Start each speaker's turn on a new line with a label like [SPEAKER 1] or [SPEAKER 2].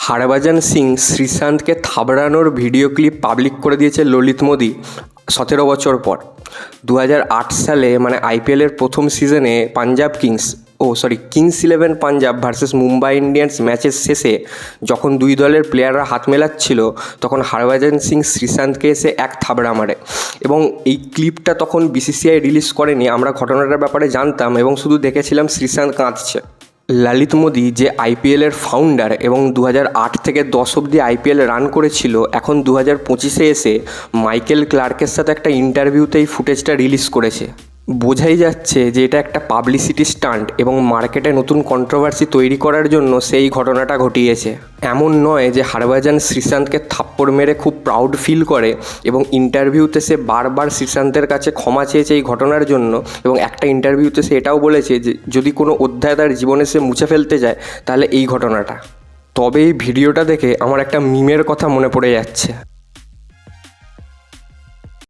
[SPEAKER 1] হরভজন সিং শ্রীশান্তকে থাবড়ানোর video clip public করে দিয়েছে ললিত মোদি 17 বছর পর। 2008 সালে মানে আইপিএলের প্রথম সিজনে kings 11 Punjab versus Mumbai Indians ম্যাচের শেষে যখন দুই দলের প্লেয়াররা হাত মেলাচ্ছিল তখন হরভজন সিং শ্রীশান্তকে এসে এক থাবড়া মারে এবং এই ক্লিপটা তখন বিসিসিআই রিলিজ করেনি। আমরা ঘটনাটার ব্যাপারে জানতাম এবং শুধু দেখেছিলাম শ্রীশান্ত কাঁদছে। ললিত মোদি যে আইপিএলের ফাউন্ডার এবং 2008 থেকে 10 অবধি আইপিএল রান করেছিল, এখন 2025-এ এসে মাইকেল ক্লার্কের সাথে একটা ইন্টারভিউতে এই ফুটেজটা রিলিজ করেছে। বোঝাই যাচ্ছে যে এটা একটা পাবলিসিটি স্টান্ট এবং মার্কেটে নতুন কন্ট্রোভার্সি তৈরি করার জন্য সেই ঘটনাটা ঘটিয়েছে। এমন নয় যে হরভজন শ্রীশান্তকে থাপ্পড় মেরে খুব প্রাউড ফিল করে এবং ইন্টারভিউতে সে বারবার শ্রীশান্তের কাছে ক্ষমা চেয়েছে এই ঘটনার জন্য এবং একটা ইন্টারভিউতে সে এটাও বলেছে যে যদি কোনো অধ্যায় তার জীবনে সে মুছে ফেলতে যায় তাহলে এই ঘটনাটা। তবে এই ভিডিওটা দেখে আমার একটা মিমের কথা মনে পড়ে যাচ্ছে।